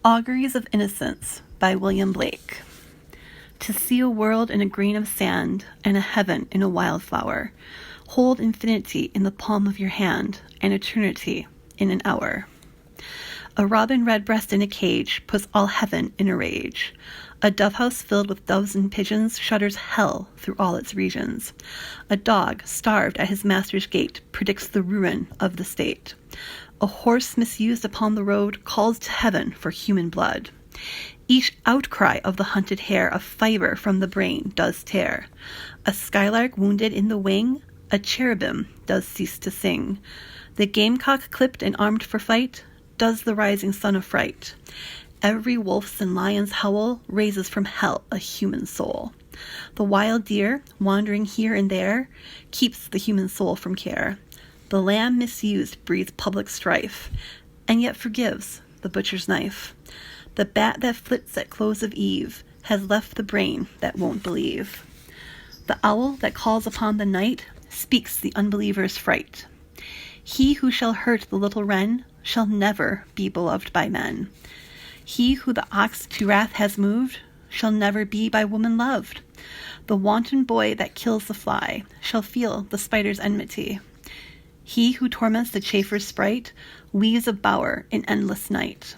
Auguries of Innocence by William Blake. To see a world in a grain of sand and a heaven in a wildflower, hold infinity in the palm of your hand and eternity in an hour. A robin redbreast in a cage puts all heaven in a rage. A dovehouse filled with doves and pigeons shudders hell through all its regions. A dog, starved at his master's gate, predicts the ruin of the state. A horse misused upon the road calls to heaven for human blood. Each outcry of the hunted hare a fiber from the brain does tear. A skylark wounded in the wing, a cherubim does cease to sing. The gamecock clipped and armed for fight does the rising sun affright. Every wolf's and lion's howl raises from hell a human soul. The wild deer, wandering here and there, keeps the human soul from care. The lamb misused breeds public strife, and yet forgives the butcher's knife. The bat that flits at close of eve has left the brain that won't believe. The owl that calls upon the night speaks the unbeliever's fright. He who shall hurt the little wren shall never be beloved by men. He who the ox to wrath has moved shall never be by woman loved. The wanton boy that kills the fly shall feel the spider's enmity. He who torments the chaffer's sprite weaves a bower in endless night.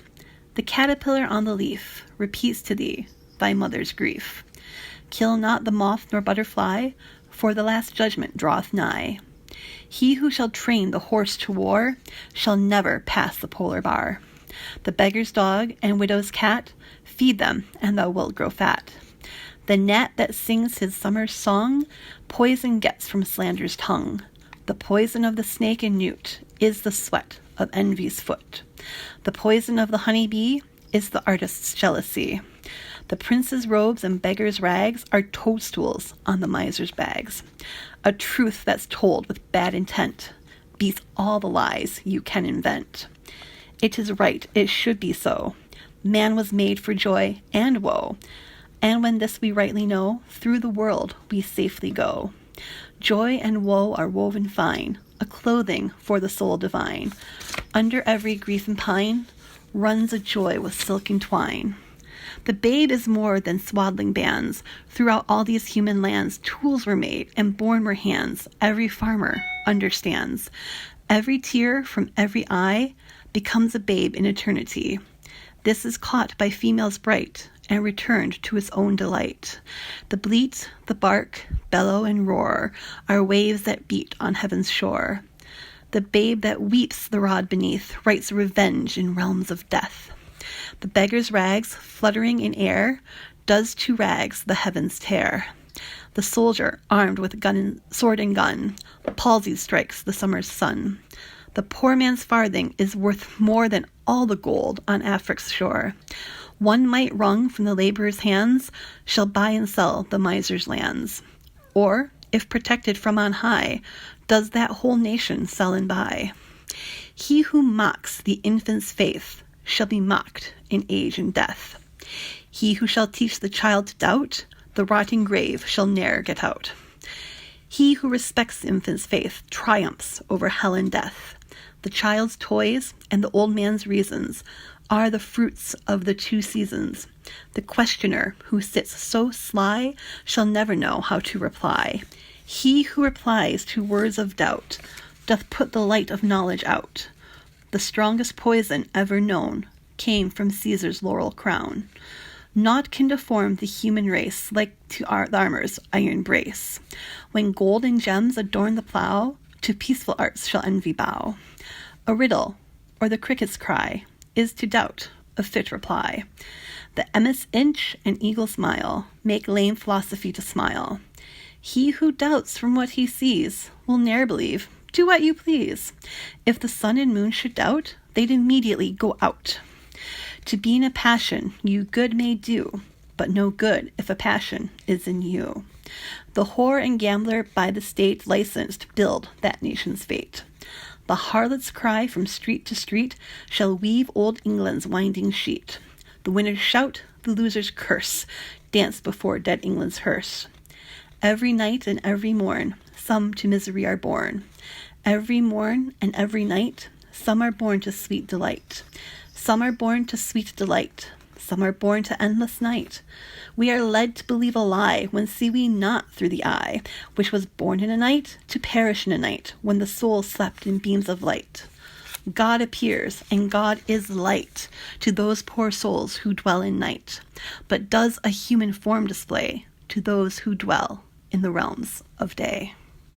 The caterpillar on the leaf repeats to thee thy mother's grief. Kill not the moth nor butterfly, for the last judgment draweth nigh. He who shall train the horse to war shall never pass the polar bar. The beggar's dog and widow's cat, feed them, and thou wilt grow fat. The gnat that sings his summer's song, poison gets from slander's tongue. The poison of the snake and newt is the sweat of envy's foot. The poison of the honey bee is the artist's jealousy. The prince's robes and beggar's rags are toadstools on the miser's bags. A truth that's told with bad intent beats all the lies you can invent. It is right, it should be so. Man was made for joy and woe. And when this we rightly know, through the world we safely go. Joy and woe are woven fine, a clothing for the soul divine. Under every grief and pine runs a joy with silken twine. The babe is more than swaddling bands. Throughout all these human lands, tools were made and born were hands. Every farmer understands. Every tear from every eye becomes a babe in eternity. This is caught by females bright and returned to its own delight. The bleat, the bark, bellow, and roar are waves that beat on heaven's shore. The babe that weeps the rod beneath writes revenge in realms of death. The beggar's rags, fluttering in air, does to rags the heavens tear. The soldier, armed with sword and gun, palsy strikes the summer's sun. The poor man's farthing is worth more than all the gold on Afric's shore. One mite wrung from the laborer's hands shall buy and sell the miser's lands. Or, if protected from on high, does that whole nation sell and buy. He who mocks the infant's faith shall be mocked in age and death. He who shall teach the child to doubt, the rotting grave shall ne'er get out. He who respects the infant's faith triumphs over hell and death. The child's toys and the old man's reasons are the fruits of the two seasons. The questioner who sits so sly shall never know how to reply. He who replies to words of doubt doth put the light of knowledge out. The strongest poison ever known came from Caesar's laurel crown. Naught can deform the human race like to the armor's iron brace. When gold and gems adorn the plow, to peaceful arts shall envy bow. A riddle, or the cricket's cry, is to doubt a fit reply. The emmet's inch and eagle's smile make lame philosophy to smile. He who doubts from what he sees will ne'er believe. Do what you please. If the sun and moon should doubt, they'd immediately go out. To be in a passion you good may do, but no good if a passion is in you. The whore and gambler by the state licensed build that nation's fate. The harlot's cry from street to street shall weave old England's winding sheet. The winner's shout, the loser's curse, dance before dead England's hearse. Every night and every morn, some to misery are born. Every morn and every night, some are born to sweet delight. Some are born to sweet delight, some are born to endless night. We are led to believe a lie when see we not through the eye, which was born in a night to perish in a night, when the soul slept in beams of light. God appears, and God is light to those poor souls who dwell in night, but does a human form display to those who dwell in the realms of day.